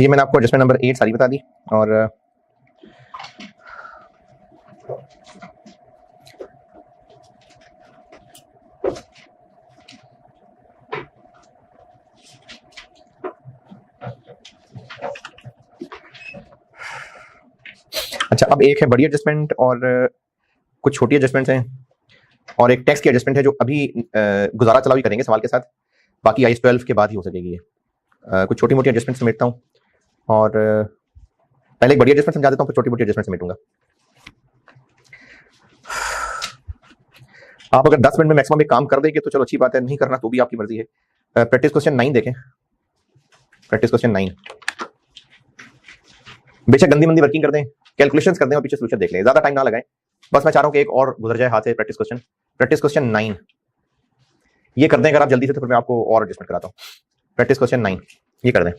ये मैंने आपको एडजस्टमेंट नंबर 8 सारी बता दी। और अच्छा, अब एक है बड़ी एडजस्टमेंट और कुछ छोटी एडजस्टमेंट्स हैं और एक टैक्स की एडजस्टमेंट है जो अभी गुजारा चलावी करेंगे सवाल के साथ, बाकी IAS 12 के बाद ही हो सकेगी ये। कुछ छोटी मोटी एडजस्टमेंट समेटता हूँ और पहले एक बड़ी एडजस्टमेंट समझा देता हूँ, फिर छोटी मोटी एडजस्टमेंट समेटूंगा। आप अगर 10 मिनट में मैक्सिमम एक काम कर देंगे तो चलो अच्छी बात है, नहीं करना तो भी आपकी मर्जी है। प्रैक्टिस क्वेश्चन 9 देखें। प्रैक्टिस क्वेश्चन 9, बेशक गंदी मंदी वर्किंग कर दें, कैलकुलेशंस कर दें और पीछे सोल्यूशन देख लें, ज्यादा टाइम ना लगाएं। बस मैं चाह रहा हूं कि एक और गुजर जाए हाथ से प्रैक्टिस क्वेश्चन 9 ये कर दें अगर आप जल्दी से, तो फिर मैं आपको और एडजस्टमेंट कराता हूं। प्रैक्टिस क्वेश्चन 9 ये कर दें।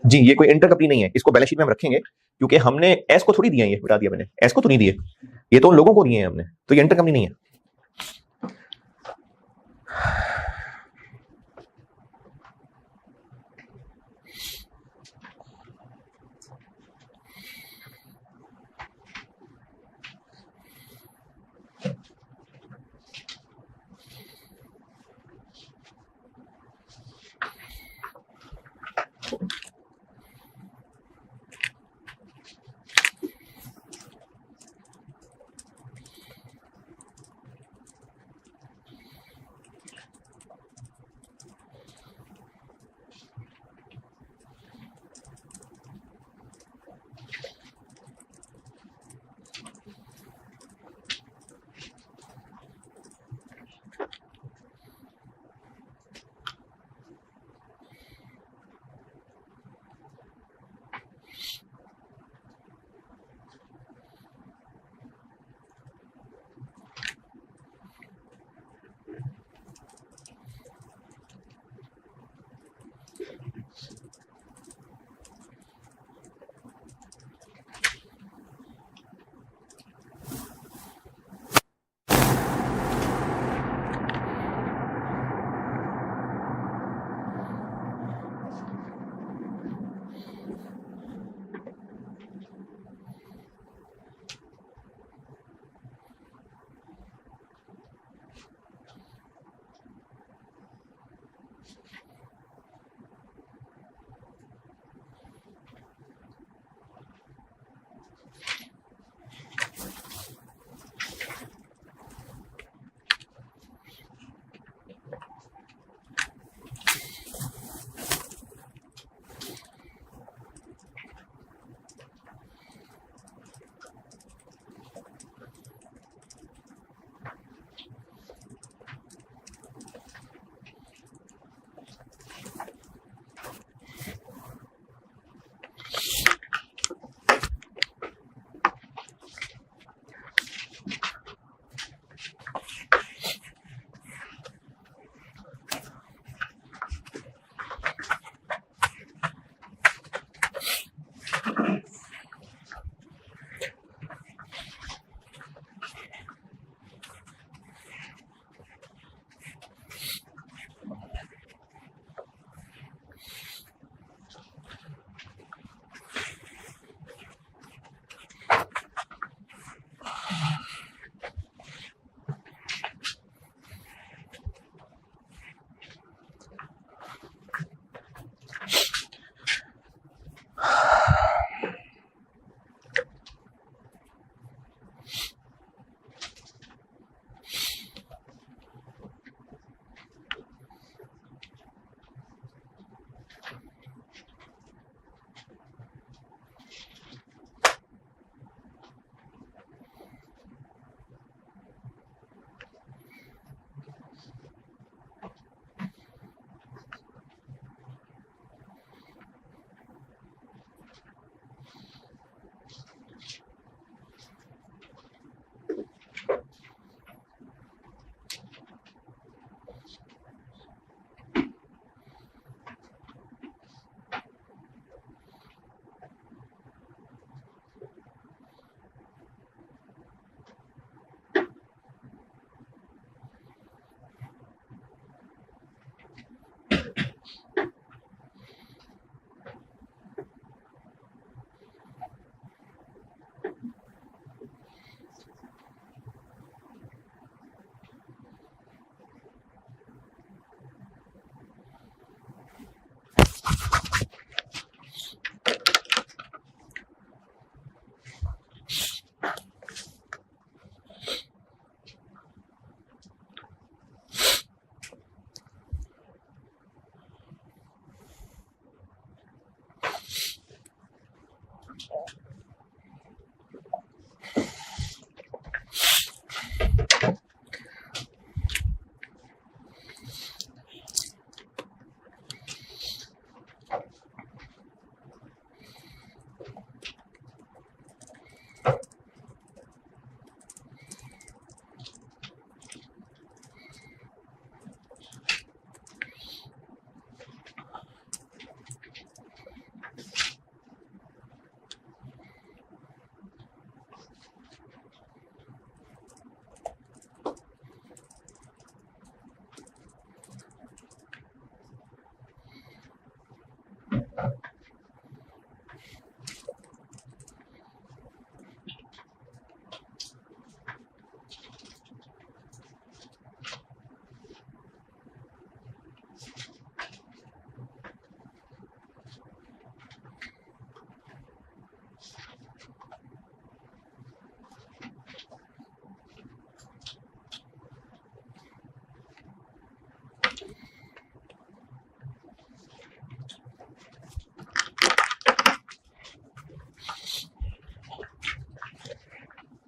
जी, ये कोई इंटरकंपनी नहीं है, इसको बैलेंस शीट में हम रखेंगे क्योंकि हमने एस को थोड़ी दिया है, ये बता दिया मैंने, एस को तो नहीं दिए, ये तो उन लोगों को दिए हैं हमने, तो ये इंटरकंपनी नहीं है।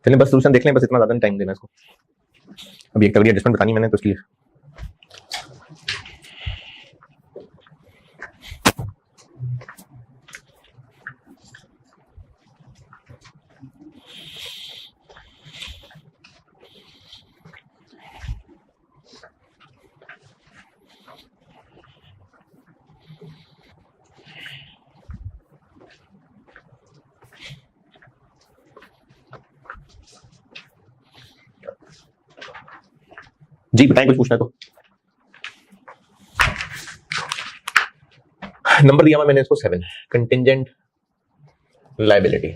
चलिए बस सोल्यूशन देख लें, बस इतना ज्यादा टाइम देना इसको। अभी एक तगड़ी एडजस्टमेंट बतानी मैंने तो इसलिए। जी बताएं, कुछ पूछना है तो। नंबर दिया हुआ मैंने इसको 7, कंटिंजेंट लायबिलिटी।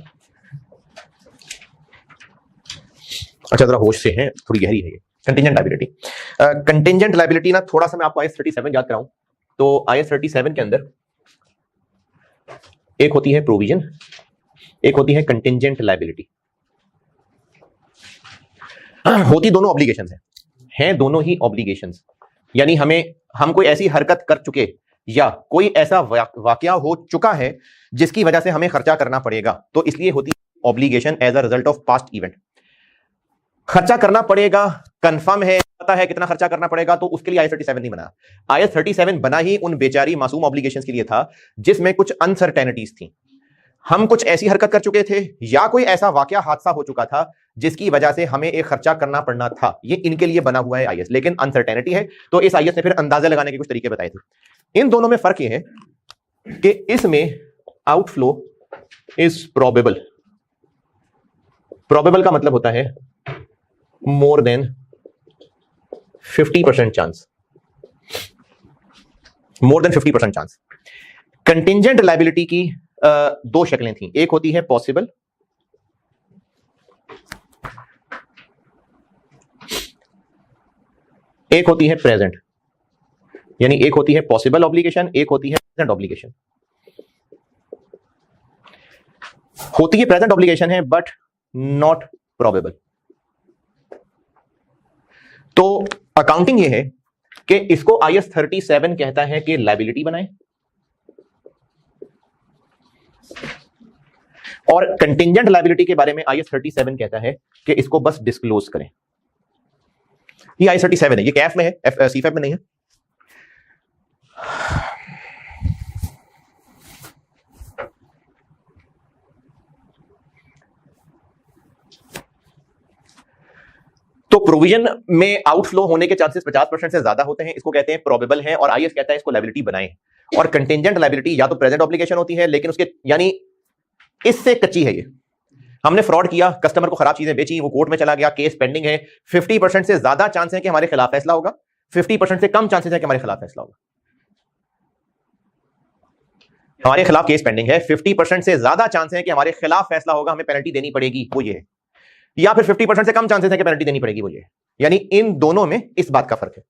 अच्छा जरा होश से है, थोड़ी गहरी है ये कंटिंजेंट लायबिलिटी। कंटिंजेंट लायबिलिटी ना थोड़ा सा मैं आपको IAS 37 याद कराऊं तो IAS 37 के अंदर एक होती है प्रोविजन, एक होती है कंटिंजेंट लायबिलिटी। होती दोनों ऑब्लिगेशंस हैं दोनों ही ऑब्लिगेशंस। यानी हम कोई ऐसी हरकत कर चुके या कोई ऐसा वाकया हो चुका है जिसकी वजह से हमें खर्चा करना पड़ेगा, तो इसलिए होती है obligation as a result of past event. खर्चा करना पड़ेगा, कंफर्म है, पता है कितना खर्चा करना पड़ेगा, तो उसके लिए IAS 37 नहीं बना। IAS 37 बना ही उन बेचारी मासूम ऑब्लिगेशंस के लिए था जिसमें कुछ अनसर्टेनिटीज थी। हम कुछ ऐसी हरकत कर चुके थे या कोई ऐसा वाकया हादसा हो चुका था जिसकी वजह से हमें एक खर्चा करना पड़ना था, ये इनके लिए बना हुआ है IAS। लेकिन अनसर्टेनिटी है तो इस IAS ने फिर अंदाजा लगाने के कुछ तरीके बताए थे। इन दोनों में फर्क ये है कि इसमें आउटफ्लो इज प्रोबेबल। प्रोबेबल का मतलब होता है more than 50% chance, more than 50% chance. Contingent liability की दो शक्लें थी, एक होती है पॉसिबल, एक होती है प्रेजेंट। यानी एक होती है पॉसिबल ऑब्लिगेशन, एक होती है प्रेजेंट ऑब्लिगेशन। होती है प्रेजेंट ऑब्लिगेशन है बट नॉट प्रोबेबल। तो अकाउंटिंग ये है कि इसको IAS 37 कहता है कि लायबिलिटी बनाए, और कंटिंजेंट लायबिलिटी के बारे में IAS 37 कहता है कि इसको बस डिस्क्लोज करें। ये IAS 37 है, ये कैफ में है, CFAP में नहीं है। तो प्रोविजन में आउटफ्लो होने के चांसेस 50% से ज्यादा होते हैं, इसको कहते हैं प्रोबेबल है, और IAS कहता है इसको लायबिलिटी बनाएं। और कंटिंजेंट लायबिलिटी या तो प्रेजेंट ऑब्लिगेशन होती है लेकिन उसके यानी इससे कच्ची है। ये हमने फ्रॉड किया, कस्टमर को खराब चीजें बेची, वो कोर्ट में चला गया, केस पेंडिंग है, 50% से ज्यादा चांस है कि हमारे खिलाफ फैसला होगा, 50% से कम चांसेस है कि हमारे खिलाफ फैसला होगा। हमारे खिलाफ केस पेंडिंग है, 50% से ज्यादा चांस है कि हमारे खिलाफ फैसला होगा, हमें पेनल्टी देनी पड़ेगी, वो ये है। या फिर 50% से कम चांसेस है कि पेनल्टी देनी पड़ेगी, वो ये है। यानी इन दोनों में इस बात का फर्क है,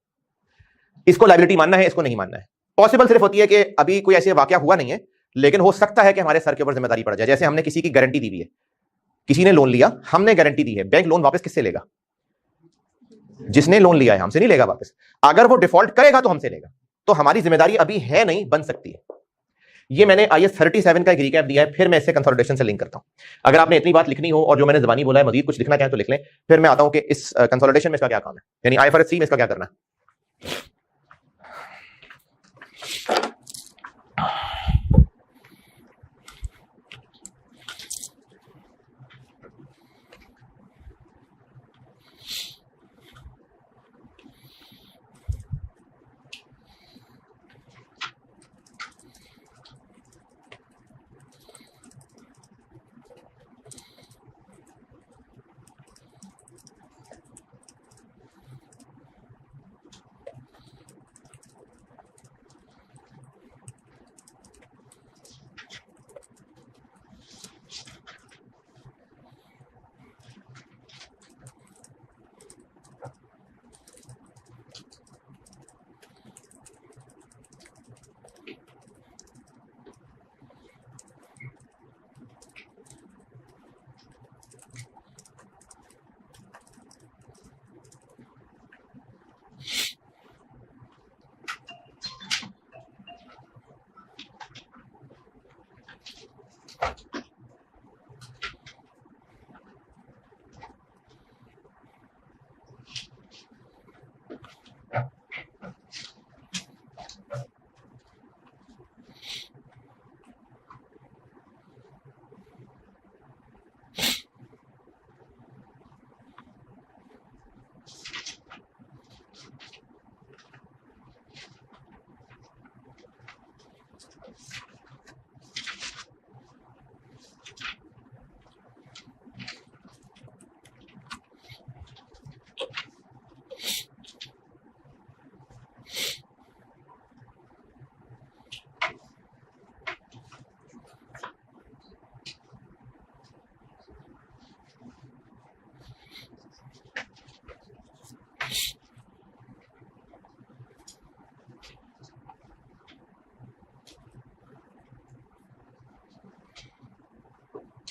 इसको लायबिलिटी मानना है, इसको नहीं मानना है। पॉसिबल सिर्फ होती है कि अभी कोई ऐसे वाकया हुआ नहीं है लेकिन हो सकता है कि हमारे सर के ऊपर जिम्मेदारी पड़ जाए। जैसे हमने किसी की गारंटी दी हुई है, किसी ने लोन लिया, हमने गारंटी दी है, बैंक लोन वापस किससे लेगा? जिसने लोन लिया है, हमसे नहीं लेगा वापस। अगर वो डिफॉल्ट करेगा तो हमसे लेगा, तो हमारी जिम्मेदारी अभी है नहीं, बन सकती है। ये मैंने IAS 37 का एक रिकैप दिया है, फिर मैं इसे कंसोलिडेशन से लिंक करता हूं। अगर आपने इतनी बात लिखनी हो और जो मैंने ज़बानी बोला है मजीद कुछ लिखना चाहें तो लिख लें, फिर मैं आता हूं कि इस कंसोलिडेशन में इसका क्या काम है, यानी IFRS 3 में इसका क्या करना है।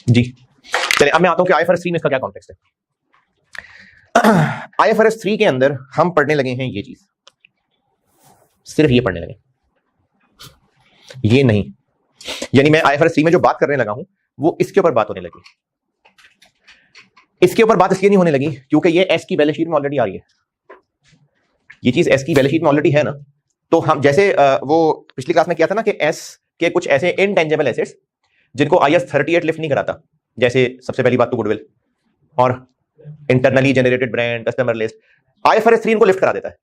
जी चलिए, अब मैं आता हूं कि आईएफआरएस 3 में इसका क्या कॉन्टेक्स्ट है। आईएफआरएस 3 के अंदर हम पढ़ने लगे हैं ये चीज, सिर्फ ये पढ़ने लगे, ये नहीं, यानी मैं आईएफआरएस 3 में जो बात करने लगा हूं वो इसके ऊपर बात होने लगी। इसके ऊपर बात इसलिए नहीं होने लगी क्योंकि ये एस की बैलेंस शीट में ऑलरेडी आ रही है, ये चीज एस की बैलेंस शीट में ऑलरेडी है ना। तो हम जैसे वो पिछली क्लास में किया था ना कि एस के कुछ ऐसे इनटेंजेबल एसेट्स जिनको आईएस 38 लिफ्ट नहीं कराता, जैसे सबसे पहली बात तो गुडविल और internally generated brand, customer list, IFRS 3 इनको लिफ्ट करा देता है।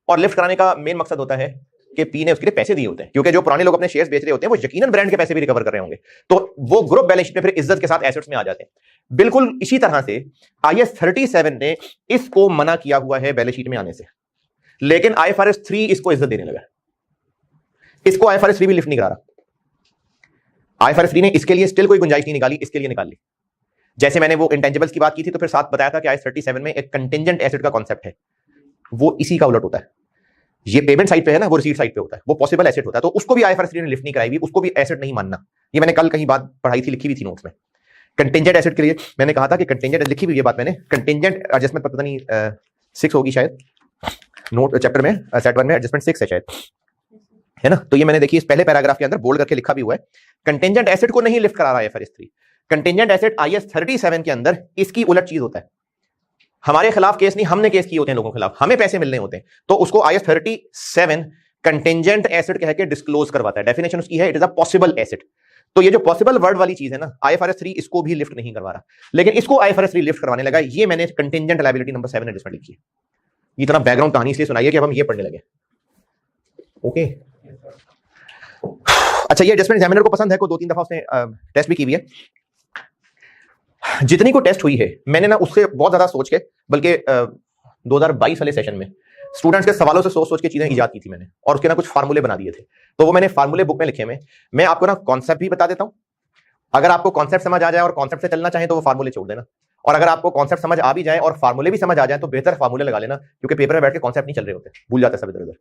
और लिफ्ट कराने का मेन मकसद होता है कि पी ने उसके लिए पैसे दिए होते हैं, क्योंकि जो पुराने लोग अपने शेयर्स बेच रहे होते हैं वो यकीनन ब्रांड के पैसे भी रिकवर कर रहे होंगे, तो वो ग्रुप बैलेंस शीट में फिर इज्जत के साथ एसेट्स में आ जाते हैं। बिल्कुल इसी तरह से आईएस 37 ने इसको मना किया हुआ है बैलेंस शीट में आने से, लेकिन आईएफआरएस 3 इसको इज्जत देने लगा। इसको आईएफआरएस 3 भी लिफ्ट नहीं करा रहा। आईएफआरएस 3 ने इसके लिए स्टिल कोई गुंजाइश नहीं निकाली, इसके लिए निकाल ली। जैसे मैंने वो इंटेंजिबल्स की बात की थी तो फिर साथ बताया था कि आईएस 37 में एक कंटिंजेंट एसेट का कॉन्सेप्ट है, वो इसी का उलट होता है। ये पेमेंट साइड पे है ना, वो रिसीट साइड पे होता है, वो पॉसिबल एसेट होता है, तो उसको भी आईएफआरएस 3 ने लिफ्ट नहीं कराई हुई, उसको भी एसेट नहीं मानना। ये मैंने कल कहीं बात पढ़ाई थी, लिखी हुई थी नोट्स में। कंटिंजेंट एसेट के लिए मैंने कहा था कि कंटिंजेंट, लिखी हुई ये बात मैंने, कंटिंजेंट एडजस्टमेंट पता नहीं 6 होगी शायद नोट चैप्टर में, सेट 1 में एडजस्टमेंट 6 है शायद, है ना। तो ये मैंने देखी इस पहले पैराग्राफ के अंदर बोल्ड करके लिखा भी हुआ है, कंटिंजेंट एसेट को नहीं लिफ्ट करा रहा है आईएफआरएस 3। कंटिंजेंट एसेट आईएस 37 के अंदर इसकी उलट चीज होता है। हमारे खिलाफ केस नहीं, हमने केस किए होते हैं लोगों के खिलाफ, हमें पैसे मिलने होते हैं, तो उसको आईएस 37 कंटिंजेंट एसेट कह के डिस्क्लोज करवाता है। डेफिनेशन उसकी है, it is a possible asset. तो ये जो पॉसिबल वर्ड वाली चीज है ना, आईएफआरएस 3 इसको भी लिफ्ट नहीं करवा रहा, लेकिन इसको आईएफआरएस 3 लिफ्ट करवाने लगा। ये मैंने कंटिंजेंट लायबिलिटी नंबर 7 एडजस्टमेंट लिखी है। इतना बैकग्राउंड कहानी इसलिए सुनाई है कि अब हम ये पढ़ने लगे। ओके अच्छा, ये एडजस्टमेंट एग्जामिनर को पसंद है, को 2-3 दफा उसने टेस्ट भी की हुई है। जितनी को टेस्ट हुई है मैंने ना उससे बहुत ज्यादा सोच के, बल्कि 2022 वाले सेशन में स्टूडेंट्स के सवालों से सोच सोच के चीजें इजाद की थी मैंने, और उसके ना कुछ फार्मूले बना दिए थे, तो वो मैंने फार्मूले बुक में लिखे में। मैं आपको ना कॉन्सेप्ट भी बता देता हूं, अगर आपको कॉन्सेप्ट समझ आ जाए और कॉन्सेप्ट से चलना चाहे तो वो फार्मूले छोड़ देना, और अगर आपको कॉन्सेप्ट समझ आ भी जाए और फार्मूले भी समझ आ जाए तो बेहतर फार्मूले लगा लेना, क्योंकि पेपर में बैठ के कॉन्सेप्ट नहीं चल रहे होते, भूल जाते सब इधर उधर।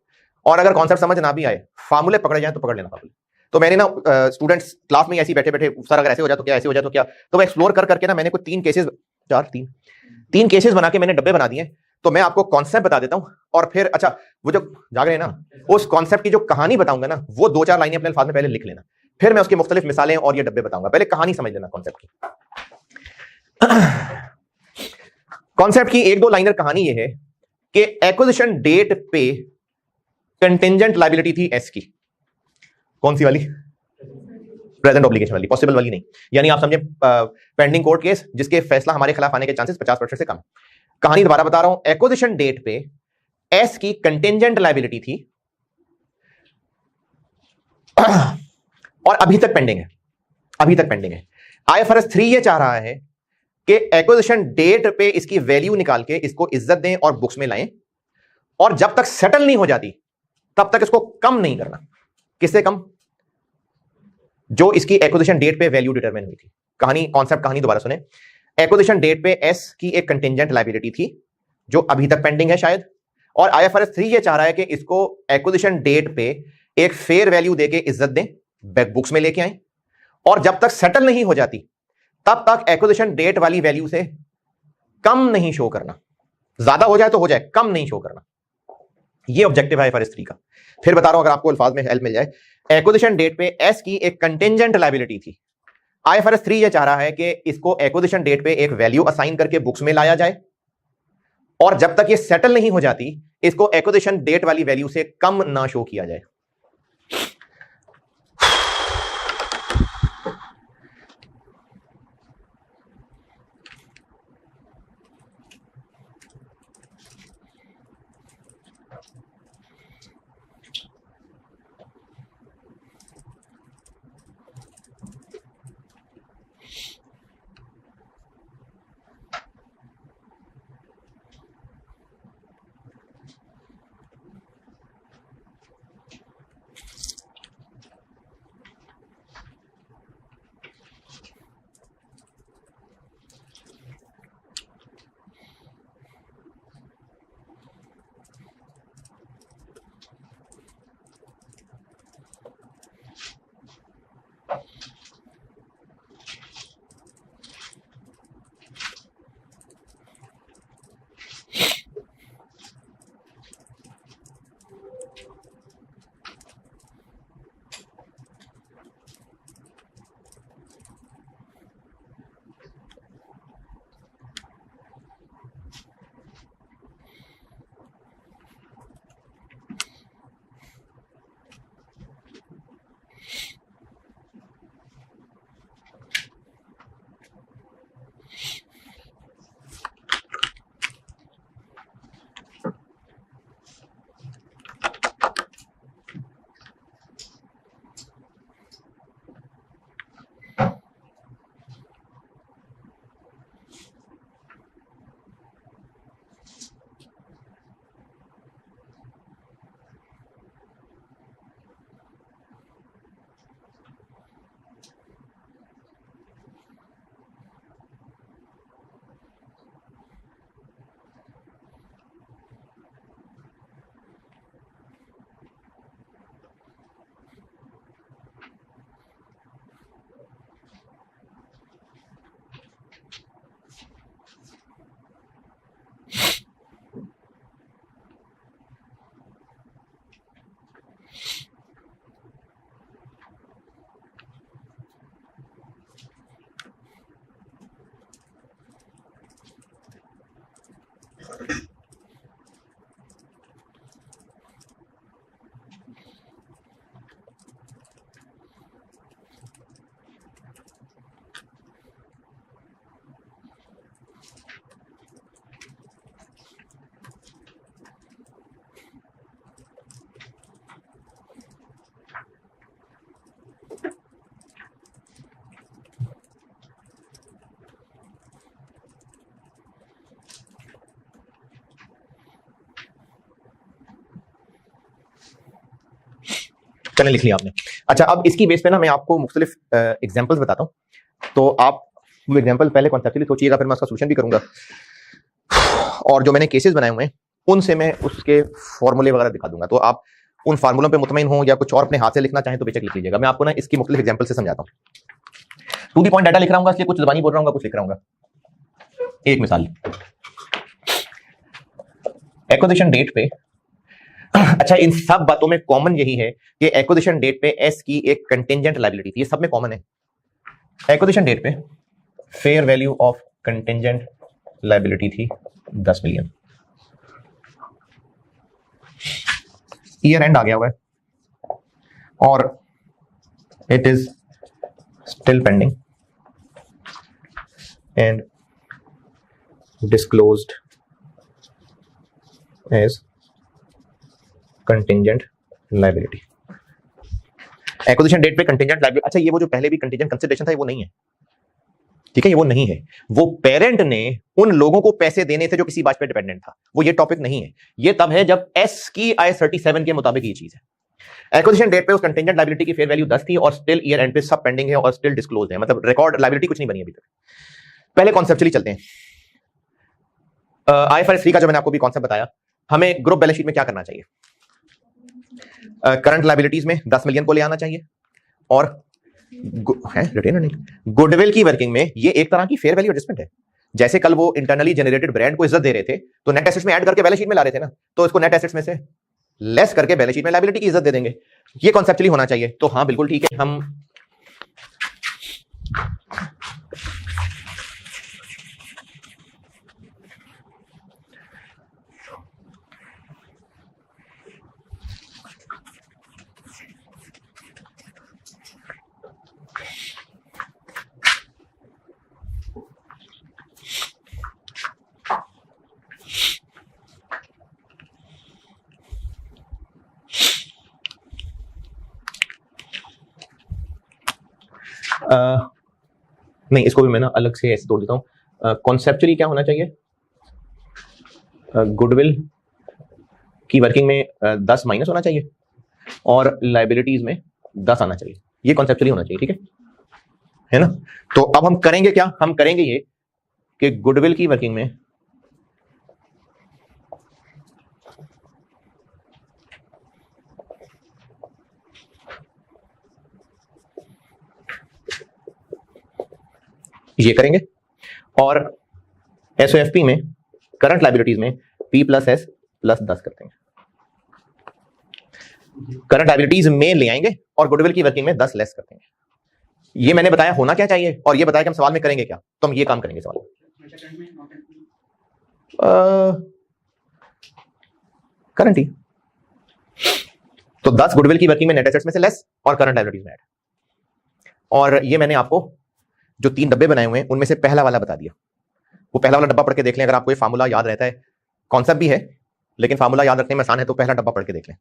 और अगर कॉन्सेप्ट समझ ना भी आए, फार्मूले पकड़े जाए तो पकड़ लेना फार्मूले। तो मैंने ना स्टूडेंट्स क्लास में ऐसे बैठे बैठे, सर अगर ऐसे हो जाए तो क्या, ऐसे हो जाए तो क्या, तो एक्सप्लोर कर करके ना मैंने कुछ 3 केसेस, 3 केसेस बना के मैंने डब्बे बना दिए। तो मैं आपको कॉन्सेप्ट बता देता हूं, और फिर अच्छा वो जो जाग रहे हैं ना, उस कॉन्सेप्ट की जो कहानी बताऊंगा ना, वो 2-4 लाइनें अपने अल्फाज में पहले लिख लेना, फिर मैं उसकी मुख्तलिफ मिसालें और ये डब्बे बताऊंगा। पहले कहानी समझ लेना कॉन्सेप्ट की। कॉन्सेप्ट की 1-2 लाइनर कहानी ये है कि एक्विजिशन डेट पे कंटिंजेंट लायबिलिटी थी एस की। कौन सी वाली? प्रेजेंट ऑब्लिगेशन वाली, पॉसिबल वाली नहीं। यानी आप समझे पेंडिंग कोर्ट केस जिसके फैसला हमारे खिलाफ आने के चांसेस 50% से कम। कहानी दोबारा बता रहा हूं, एक्विजिशन डेट पे एस की कंटिंजेंट लायबिलिटी थी और अभी तक पेंडिंग है, अभी तक पेंडिंग है। आईएफआरएस 3 ये चाह रहा है कि एक्विजिशन डेट पे इसकी वैल्यू निकाल के इसको इज्जत दें और बुक्स में लाएं, और जब तक सेटल नहीं हो जाती तब तक इसको कम नहीं करना। किससे कम? जो इसकी एक्विजिशन डेट पे वैल्यू डिटरमाइन हुई थी। कहानी, कॉन्सेप्ट कहानी दोबारा सुने। एक्विजिशन डेट पे एस की एक कंटिंजेंट लायबिलिटी थी जो अभी तक पेंडिंग है शायद, और आईएफआरएस 3 ये चाह रहा है कि इसको एक्विजिशन डेट पे एक फेयर वैल्यू देके इज्जत दें, बैक बुक्स में लेके आए, और जब तक सेटल नहीं हो जाती तब तक एक्विजिशन डेट वाली वैल्यू से कम नहीं शो करना। ज्यादा हो जाए तो हो जाए, कम नहीं शो करना। ये ऑब्जेक्टिव है आईएफआरएस 3 का। फिर बता रहा हूं, अगर आपको अल्फाज में हेल्प मिल जाए। एक्विजिशन डेट पे एस की एक कंटिंजेंट लायबिलिटी थी। आईएफआरएस 3 ये चाह रहा है कि इसको एक्विजिशन डेट पे एक वैल्यू असाइन करके बुक्स में लाया जाए, और जब तक ये सेटल नहीं हो जाती इसको एक्विजिशन डेट वाली वैल्यू से कम ना शो किया जाए। चलें, लिख लिया आपने। अच्छा, अब इसकी बेस पे ना मैं आपको मुख्तलिफ एग्जांपल्स बताता हूं, तो आप वो एग्जांपल पहले कॉन्सेप्चुअली सोचिएगा, फिर मैं उसका सोल्यूशन भी करूंगा, और जो मैंने केसेस बनाए हुए हैं उनसे मैं उसके फॉर्मूले वगैरह दिखा दूंगा। तो आप उन फार्मूलों पे मुतमईन हो या कुछ और अपने हाथ से लिखना चाहें तो बेशक लिख लीजिएगा। मैं आपको ना इसकी मुख्तलिफ एग्जांपल से समझाता हूं। टू दी पॉइंट डाटा लिख रहा हूं, इसलिए कुछ ज़बानी बोल रहा हूं, कुछ लिख रहा हूं। एक मिसाल, एक्विजिशन डेट पे अच्छा, इन सब बातों में कॉमन यही है कि एक्विजिशन डेट पे एस की एक कंटिंजेंट लायबिलिटी थी, ये सब में कॉमन है। एक्विजिशन डेट पे fair value of contingent liability थी 10 मिलियन। ईयर एंड आ गया हुआ है और it is still pending and disclosed as contingent liability. Acquisition date पे कंटिंजेंट लायबिलिटी, अच्छा ये वो जो पहले भी कंटिंजेंट कंसीडरेशन था, ये वो नहीं है, ठीक है, ये वो नहीं है। वो पेरेंट ने उन लोगों को पैसे देने थे जो किसी बात पे डिपेंडेंट था, वो ये टॉपिक नहीं है। ये तब है जब एस की I-37 के मुताबिक ये चीज है। एक्विजिशन डेट पे उस कंटिंजेंट लायबिलिटी की फेयर वैल्यू 10 थी और स्टिल ईयर एंड पे सब पेंडिंग है और स्टिल डिस्क्लोज है, मतलब रिकॉर्ड लायबिलिटी कुछ नहीं बनी अभी तक। पहले कॉन्सेप्चुअली चलते हैं। IFRS 3 का जो मैंने आपको भी कॉन्सेप्ट बताया, हमें ग्रुप बैलेंस शीट में क्या करना चाहिए? करंट लायबिलिटीज में 10 मिलियन को ले आना चाहिए और रिटेन अर्निंग गुडविल की वर्किंग में ये एक तरह की फेयर वैल्यू एडजस्टमेंट है। जैसे कल वो इंटरनली जनरेटेड ब्रांड को इज्जत दे रहे थे तो नेट एसेट्स में ऐड करके बैलेंस शीट में ला रहे थे ना, तो इसको नेट एसेट्स में से लेस करके बैलेंस शीट में लायबिलिटी की इज्जत दे देंगे। ये कॉन्सेप्चुअली होना चाहिए। तो हाँ बिल्कुल ठीक है, हम नहीं, इसको भी मैं ना अलग से ऐसे तोड़ देता हूं। कॉन्सेप्चुअली क्या होना चाहिए? गुडविल की वर्किंग में 10 माइनस होना चाहिए और लायबिलिटीज में 10 आना चाहिए। ये कॉन्सेप्चुअली होना चाहिए, ठीक है ना? तो अब हम करेंगे क्या? हम करेंगे ये कि गुडविल की वर्किंग में ये करेंगे और एसओएफपी में करंट लायबिलिटीज में P + S + 10 करते हैं। करंट लायबिलिटीज में ले आएंगे और गुडविल की वर्किंग में 10 लेस करते हैं। ये मैंने बताया होना क्या चाहिए और ये बताया कि हम सवाल में करेंगे क्या, तो हम ये काम करेंगे सवाल करंट ही। तो 10 गुडविल की वर्किंग में नेट एसेट्स में से लेस और करंट लायबिलिटीज में ऐड। और ये मैंने आपको जो 3 डब्बे बनाए हुए हैं उनमें से पहला वाला बता दिया। वो पहला वाला डब्बा पढ़ के देख लें, अगर आपको ये फार्मूला याद रहता है, कॉन्सेप्ट भी है लेकिन फार्मूला याद रखने में आसान है, तो पहला डब्बा पढ़ के देख लें।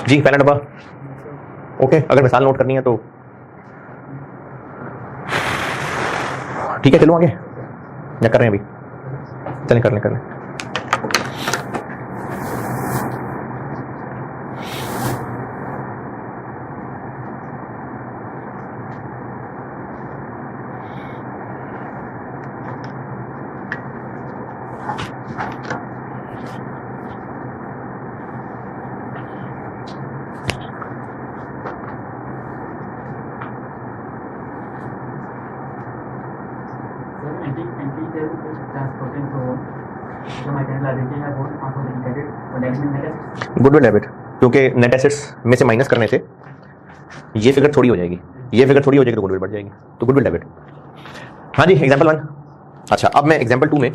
जी पहला डब्बा ओके। अगर मिसाल नोट करनी है तो ठीक है, चलो आगे या कर रहे हैं अभी? चलें कर लें। गुडविल डेबिट, क्योंकि नेट एसेट्स में से माइनस करने से ये फिगर थोड़ी हो जाएगी, ये फिगर थोड़ी हो जाएगी तो गुडविल बढ़ जाएगी, तो गुडविल डेबिट। हाँ जी, एग्जांपल 1। अच्छा, अब मैं एग्जांपल 2 में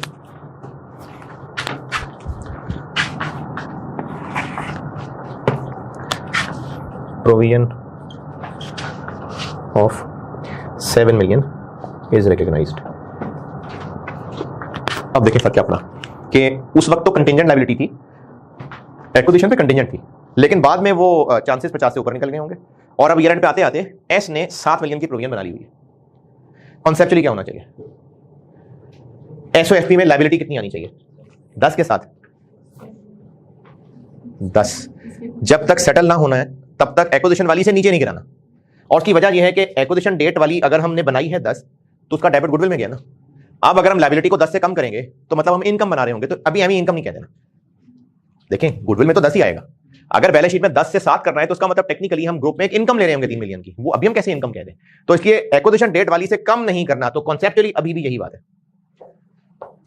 provision of 7 million is recognised. अब देखिए फर्क क्या पड़ा कि उस वक्त तो कंटिंजेंट लायबिलिटी थी, एक्विजिशन पे कंटिंजेंट थी, लेकिन बाद में वो चांसेस 50 से ऊपर निकल गए होंगे, और अब ईयर एंड पे आते आते एस ने 7 million की प्रोविजन बना ली हुई है। कॉन्सेप्चुअली क्या होना चाहिए? एसओएफपी में लायबिलिटी कितनी आनी चाहिए? 10 के साथ 10। जब तक सेटल ना होना है तब तक एक्विजिशन वाली से नीचे नहीं गिराना, और उसकी वजह यह है कि एक्विजिशन डेट वाली अगर हमने बनाई है 10 तो उसका डेबिट गुडविल में गया ना। अब अगर हम लायबिलिटी को 10 से कम करेंगे तो मतलब हम इनकम बना रहे होंगे, तो अभी हमें इनकम नहीं कह देना। देखें, गुडविल में तो 10 ही आएगा। अगर बैलेंस शीट में 10 से 7 करना है तो उसका मतलब टेक्निकली हम ग्रुप में एक इनकम ले रहे होंगे 3 million की, वो अभी हम कैसे इनकम कह दें? तो इसलिए एक्विजिशन डेट वाली से कम नहीं करना। तो कॉन्सेप्चुअली अभी भी यही बात है,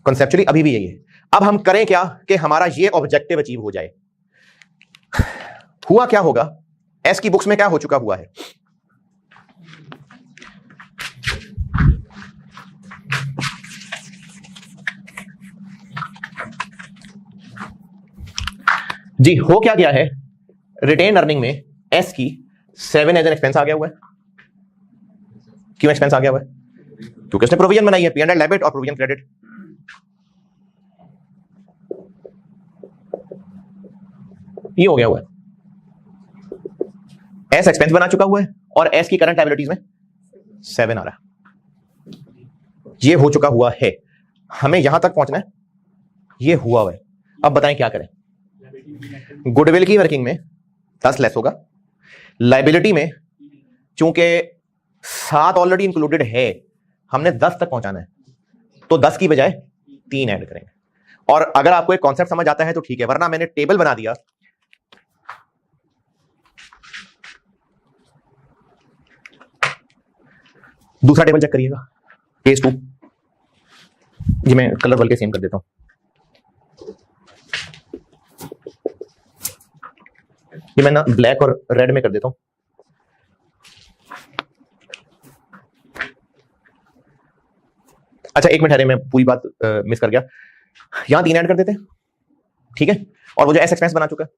कॉन्सेप्चुअली अभी भी यही है। अब हम करें क्या कि हमारा ये ऑब्जेक्टिव अचीव हो जाए। हुआ क्या होगा, एस की बुक्स में क्या हो चुका हुआ है? जी, हो क्या गया है, रिटेन अर्निंग में एस की 7 एज एन एक्सपेंस आ गया हुआ है। क्यों एक्सपेंस आ गया हुआ है? क्योंकि उसने प्रोविजन बनाई है, P&L डेबिट और प्रोविजन क्रेडिट। ये हो गया हुआ है, एस एक्सपेंस बना चुका हुआ है और एस की करंट लायबिलिटीज में 7 आ रहा है। ये हो चुका हुआ है, हमें यहां तक पहुंचना है, ये हुआ हुआ है। अब बताएं क्या करें? गुडविल की वर्किंग में 10 लेस होगा, लायबिलिटी में चूंकि 7 ऑलरेडी इंक्लूडेड है, हमने 10 तक पहुंचाना है, तो 10 की बजाय 3 ऐड करेंगे। और अगर आपको एक कॉन्सेप्ट समझ आता है तो ठीक है, वरना मैंने टेबल बना दिया। दूसरा टेबल चेक करिएगा, केस 2। ये मैं कलर बल्कि सेम कर देता हूं, ये मैं ना ब्लैक और रेड में कर देता हूं। अच्छा, एक मिनट ठहरे, मैं पूरी बात मिस कर गया। यहां 3 ऐड कर देते हैं, ठीक है? और वो जो एस एक्सपेंस बना चुका है,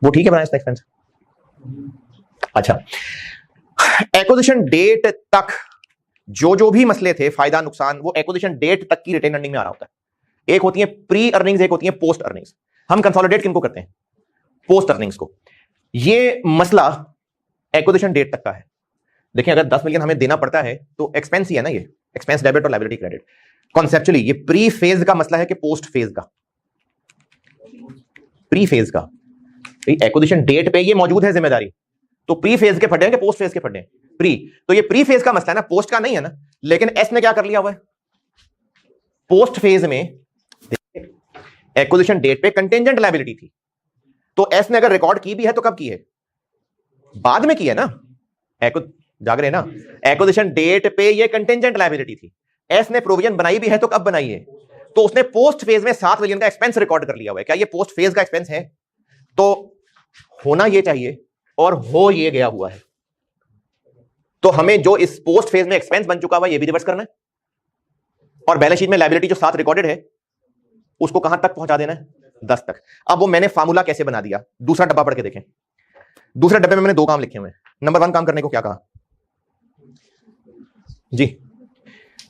वो ठीक है बना एस एक्सपेंस। अच्छा, एक्विजिशन डेट तक जो भी मसले थे, फायदा नुकसान, वो एक्विजिशन डेट तक की रिटेन अर्निंग में आ रहा होता है। एक होती है प्री अर्निंग्स, एक होती है पोस्ट अर्निंग्स। हम कंसोलिडेट किनको करते हैं? पोस्ट अर्निंग्स को। ये मसला एक्विजिशन डेट तक का है। देखिए, अगर 10 million हमें देना पड़ता है तो एक्सपेंस ही है ना, ये एक्सपेंस डेबिट और लायबिलिटी क्रेडिट। कॉन्सेप्चुअली ये प्री फेज का मसला है कि पोस्ट फेज का? प्री फेज का। एक्विजिशन डेट पे ये मौजूद है जिम्मेदारी, तो प्री फेज के फटे हैं कि पोस्ट फेज के फटे हैं? प्री। तो ये प्री फेज का मसला है ना, पोस्ट का नहीं है ना। लेकिन एस ने क्या कर लिया हुआ है, पोस्ट फेज में एक्विजिशन डेट पे कंटिंजेंट लायबिलिटी थी, तो एस ने अगर रिकॉर्ड की भी है तो कब की है? बाद में की है ना। जाग रहे ना, एक्विजिशन डेट पे ये कंटिंजेंट लायबिलिटी थी, एस ने प्रोविजन बनाई भी है तो कब बनाई है? तो उसने पोस्ट फेज में 7 million का एक्सपेंस रिकॉर्ड कर लिया हुआ है। क्या ये पोस्ट फेज का एक्सपेंस है? तो होना ये चाहिए, और हो ये गया हुआ है। तो हमें जो इस पोस्ट फेज में एक्सपेंस बन चुका हुआ ये भी रिवर्स करना है, और बैलेंस शीट में लायबिलिटी जो 7 रिकॉर्डेड है उसको कहां तक पहुंचा देना है? 10 तक। अब वो मैंने फार्मूला कैसे बना दिया, दूसरा डब्बा पढ़ के देखें। दूसरे डब्बे में मैंने 2 काम लिखे हुए हैं। नंबर 1 काम करने को क्या कहा जी?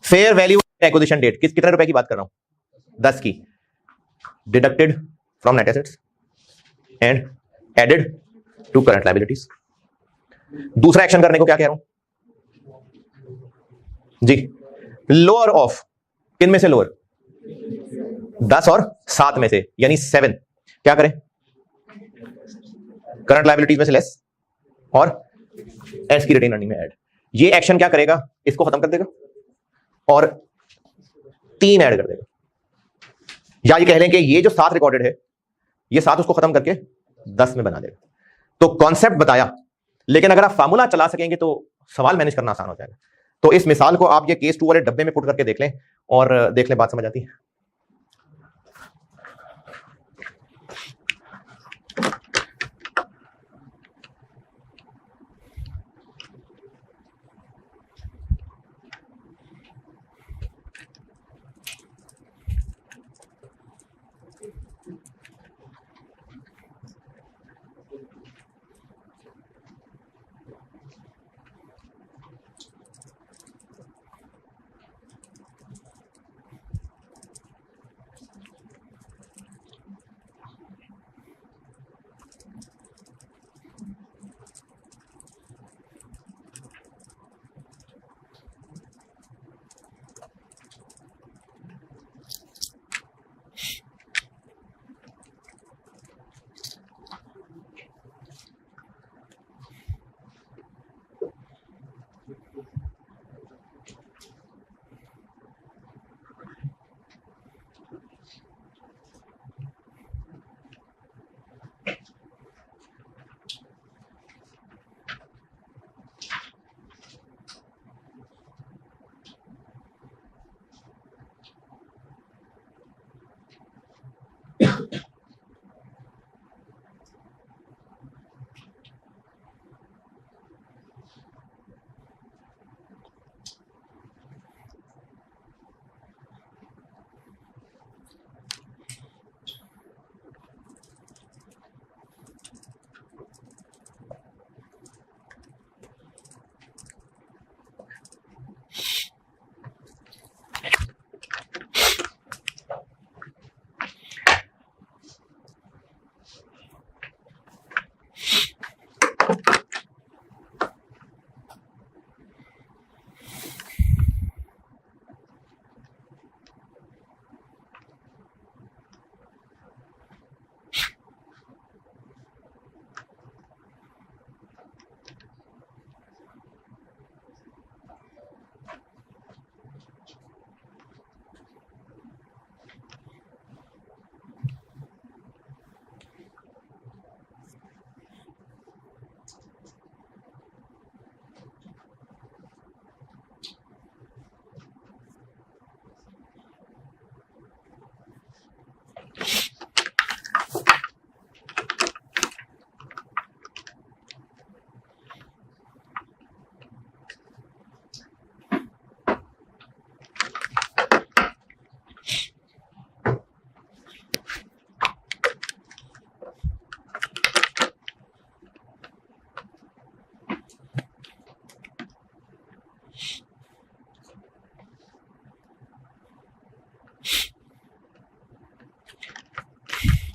फेयर वैल्यू एक्विजिशन डेट, कितने रुपए की बात कर रहा हूं? 10 की, deducted from net assets and added to current liabilities. दूसरा एक्शन करने को क्या कह रहा हूं? जी लोअर ऑफ, किन में से लोअर? 10 और 7 में से, यानी 7। क्या करें? करंट लायबिलिटीज में से लेस और एस की रिटेन अर्निंग में ऐड। ये एक्शन क्या करेगा? इसको खत्म कर देगा और 3 ऐड कर देगा, या ये कह लें कि ये जो 7 रिकॉर्डेड है ये 7 उसको खत्म करके 10 में बना देगा। तो कॉन्सेप्ट बताया, लेकिन अगर आप फार्मूला चला सकेंगे तो सवाल मैनेज करना आसान हो जाएगा। तो इस मिसाल को आप ये केस 2 वाले डब्बे में पुट करके देख लें और देख लें बात समझ आती है।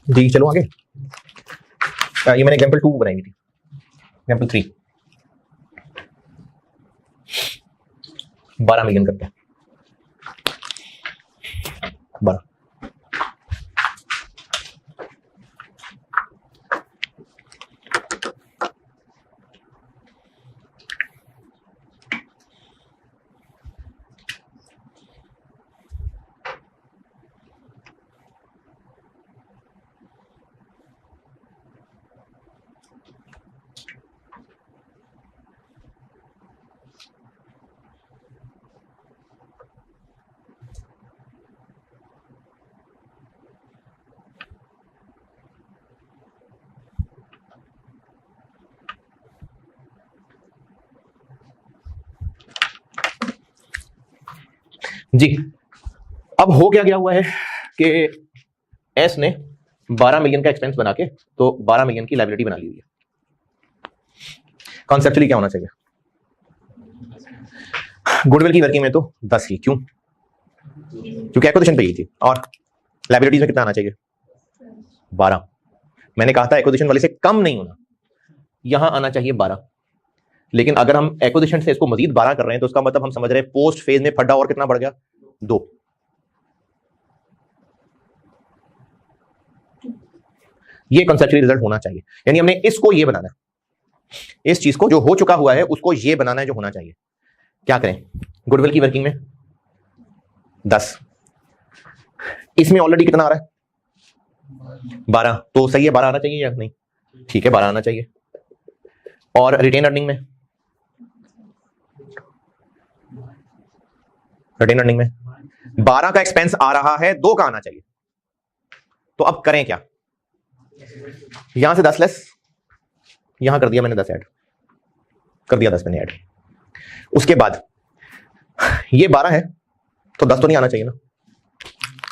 जी चलो आगे। ये मैंने एग्जाम्पल 2 बनाई हुई थी, एग्जाम्पल 3 12 मिलियन करते हैं। 12 जी। अब हो क्या गया हुआ है कि एस ने 12 मिलियन का एक्सपेंस बना के तो 12 मिलियन की लायबिलिटी बना ली हुई है। कॉन्सेप्चुअली क्या होना चाहिए? गुडविल की वर्किंग में तो 10 ही, क्यों? क्योंकि एक्विजिशन पे ही थी। और लायबिलिटीज में कितना आना चाहिए? 12। मैंने कहा था एक्विजिशन वाले से कम नहीं होना, यहां आना चाहिए 12। लेकिन अगर हम एक्विजिशन से इसको मजीद 12 कर रहे हैं तो उसका मतलब हम समझ रहे हैं पोस्ट फेज में फड्डा और कितना बढ़ गया, 2। ये कंसेप्चुअली रिजल्ट होना चाहिए, यानी हमने इसको ये बनाना है, इस चीज को जो हो चुका हुआ है उसको ये बनाना है जो होना चाहिए। क्या करें, गुडविल की वर्किंग में 10, इसमें ऑलरेडी कितना आ रहा है 12, तो सही है 12 आना चाहिए या नहीं, ठीक है 12 आना चाहिए। और रिटेन अर्निंग में, रिटेन अर्निंग में 12 का एक्सपेंस आ रहा है, 2 का आना चाहिए, तो अब करें क्या, यहां से 10 लेस, यहां कर दिया मैंने 10 ऐड कर दिया, 10 मैंने ऐड, उसके बाद ये 12 है तो 10 तो नहीं आना चाहिए ना,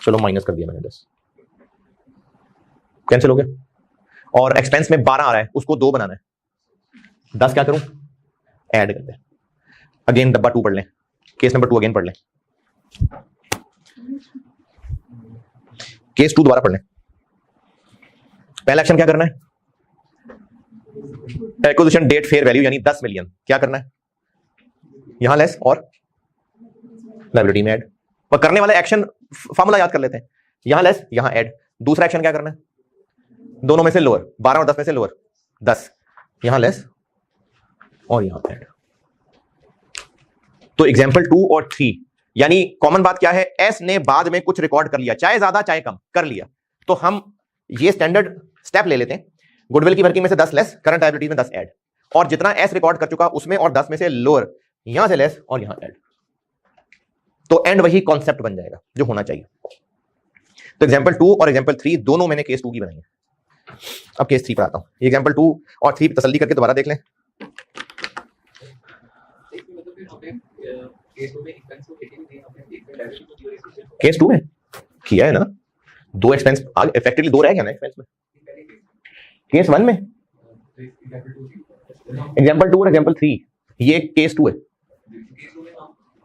चलो माइनस कर दिया मैंने 10, कैंसिल हो गया। और एक्सपेंस में 12 आ रहा है, उसको 2 बनाना है, 10 क्या करूं, ऐड कर दे। अगेन डब्बा 2 पढ़ लें, केस नंबर 2 अगेन पढ़ लें, केस 2 दोबारा पढ़ लें। पहला एक्शन क्या करना है, एक्विजिशन डेट फेयर वैल्यू यानी 10 मिलियन, क्या करना है, यहां लेस और लायबिलिटी में ऐड, और करने वाला एक्शन फॉर्मूला याद कर लेते हैं, यहां लेस यहां ऐड। दूसरा एक्शन क्या करना है, दोनों में से लोअर, 12 और 10 में से लोअर 10, यहां लेस और यहां ऐड। तो एग्जांपल 2 और 3, यानी कॉमन बात क्या है, एस ने बाद में कुछ रिकॉर्ड कर लिया, चाहे ज्यादा चाहे कम कर लिया, तो हम ये स्टैंडर्ड स्टेप ले लेते हैं, गुडविल की वर्किंग में से 10 लेस, करंट लायबिलिटी में 10 ऐड, और जितना एस रिकॉर्ड कर चुका उसमें और 10 में से लोअर, यहां से लेस और यहां ऐड, तो एंड वही कॉन्सेप्ट बन जाएगा जो होना चाहिए। तो एग्जांपल 2 और एग्जांपल 3 दोनों मैंने केस 2 की बनाई है। अब केस 3 पर आता हूं, एग्जांपल 2 और 3 तसल्ली करके दोबारा देख लें। केस 2 में किया है ना, 2 एक्सपेंस इफेक्टिवली 2 रह गया ना एक्सपेंस में। केस 1 में एग्जांपल 2 और एग्जांपल 3, ये केस 2 है।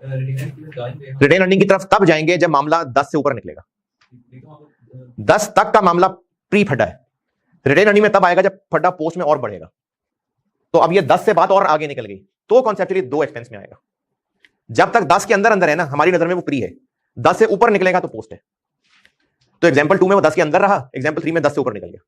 रिटेन अर्निंग की तरफ तब जाएंगे जब मामला 10 से ऊपर निकलेगा, 10 तक का मामला प्री फड्डा है, रिटेन अर्निंग में तब आएगा जब फड्डा पोस्ट में और बढ़ेगा। तो अब ये 10 से बात और आगे निकल गई तो कॉन्सेप्चुअली 2 एक्सपेंस में आएगा। जब तक 10 के अंदर अंदर है ना, हमारी नजर में वो प्री है, 10 से ऊपर निकलेगा तो पोस्ट है। तो एग्जांपल 2 में वो 10 के अंदर रहा, एग्जांपल 3 में 10 से ऊपर निकल गया।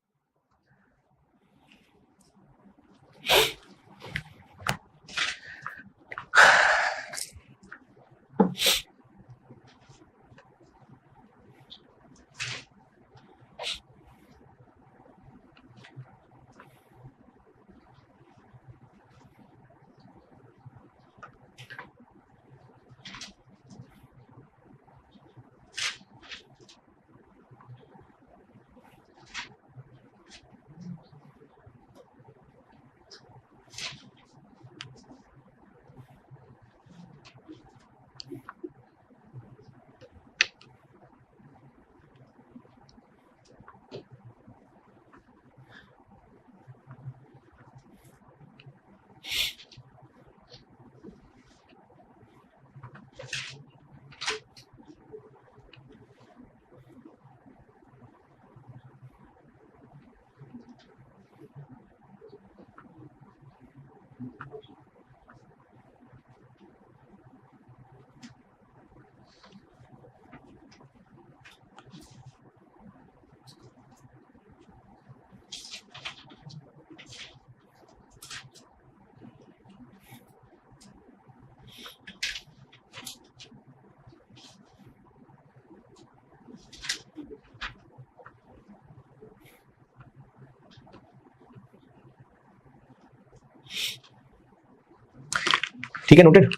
ठीक है, नोटेड।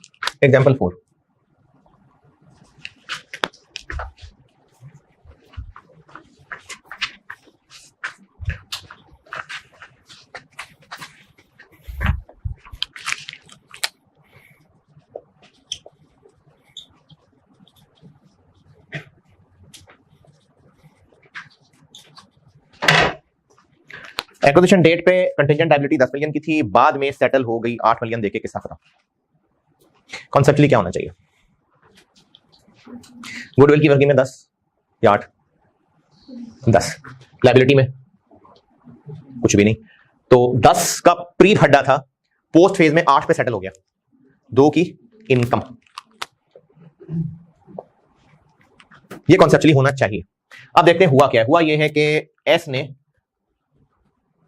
एग्जांपल 4, एक्विजिशन डेट पे कंटिजेंट लायबिलिटी 10 मिलियन की थी, बाद में सेटल हो गई 8 मिलियन देके, किस्सा खत्म। कॉन्सेप्चुअली क्या होना चाहिए, गुडविल की वर्किंग में 10 या 8, 10, लायबिलिटी में कुछ भी नहीं, तो 10 का प्री फड्डा था, पोस्ट फेज में 8 पे सेटल हो गया, 2 की इनकम, ये कॉन्सेप्चुअली होना चाहिए। अब देखते हैं हुआ क्या है। हुआ ये है कि एस ने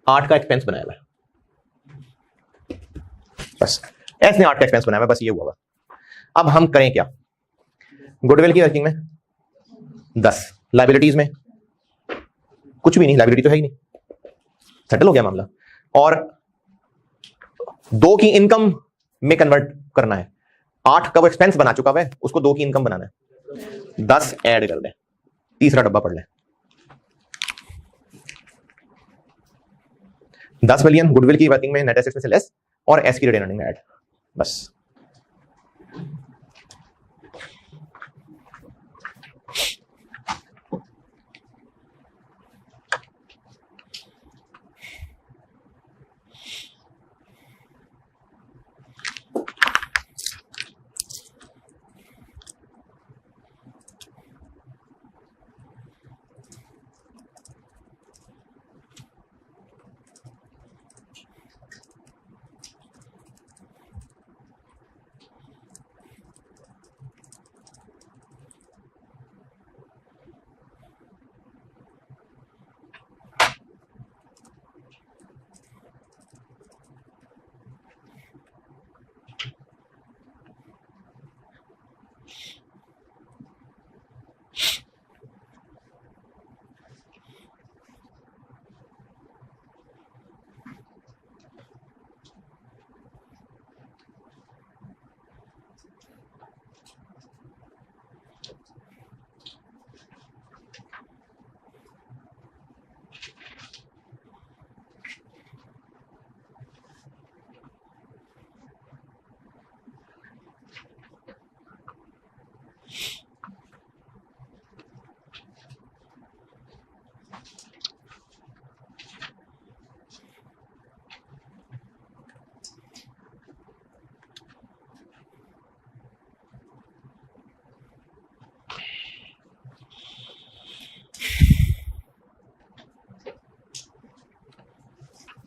8 का एक्सपेंस बनाया हुआ है, बस एस ने 8 का एक्सपेंस बनाया हुआ है, बस ये हुआ। अब हम करें क्या? गुडविल की वर्किंग में 10, लाइबिलिटीज में कुछ भी नहीं, लाइबिलिटी तो है ही नहीं, सेटल हो गया मामला। और 2 की इनकम में कन्वर्ट करना है, 8 का वो एक्सपेंस बना चुका है, उसको 2 की इनकम बनाना है, 10 ऐड कर दे, तीसरा डब्बा पढ़ ले। 10 मिलियन गुडविल की वर्किंग में नेट एसेट्स में से लेस और एस की रिटेन अर्निंग में ऐड, बस।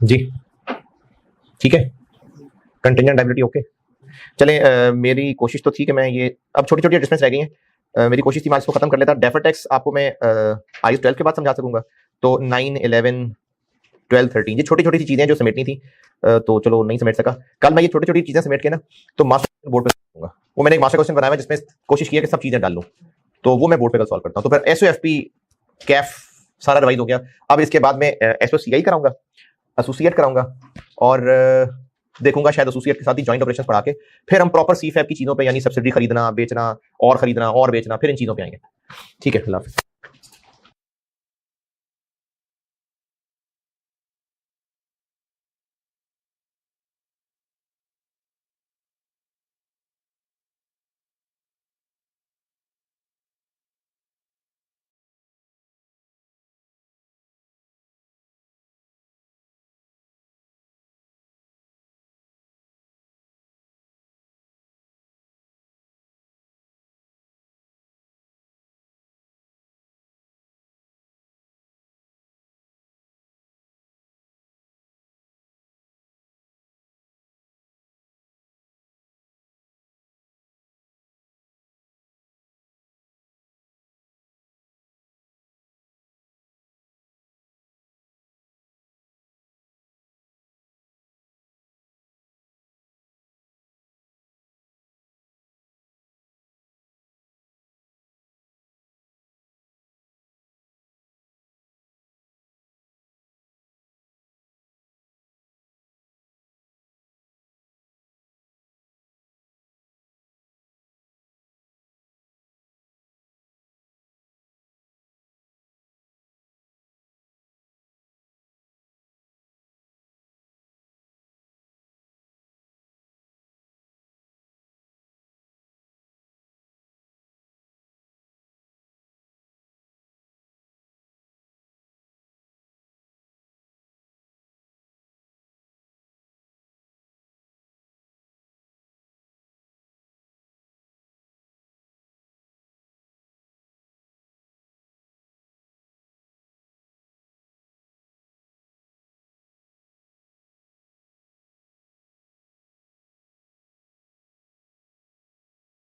जी ठीक है, कंटिजेंट लायबिलिटी ओके। चले मेरी कोशिश तो थी कि मैं ये, अब छोटी छोटी एडजस्टमेंट्स रह गई हैं, मेरी कोशिश थी मैं इसको खत्म कर लेता। डेफर्ड टैक्स आपको मैं IAS 12 के बाद समझा सकूंगा, तो 9, 11, 12, 13 ये छोटी छोटी सी चीजें जो समेटनी थी, तो चलो नहीं समेट सका। कल मैं ये छोटी छोटी चीजें समेट के ना तो मास्टर बोर्ड पे करूंगा। वो मैंने एक मास्टर क्वेश्चन बनाया है जिसमें कोशिश की है कि सब चीजें डाल लूं, तो वो मैं बोर्ड पे कल सॉल्व करता हूँ। तो फिर SOFP कैफ सारा रिवाइज हो गया। अब इसके बाद में SOCI कराऊंगा, एसोसिएट कराऊंगा, और देखूंगा शायद एसोसिएट के साथ ही जॉइंट ऑपरेशंस पढ़ा के फिर हम प्रॉपर CFAP की चीजों पे, यानी सब्सिडी खरीदना, बेचना और खरीदना और बेचना, फिर इन चीजों पे आएंगे। ठीक है, अल्लाह हाफिज़।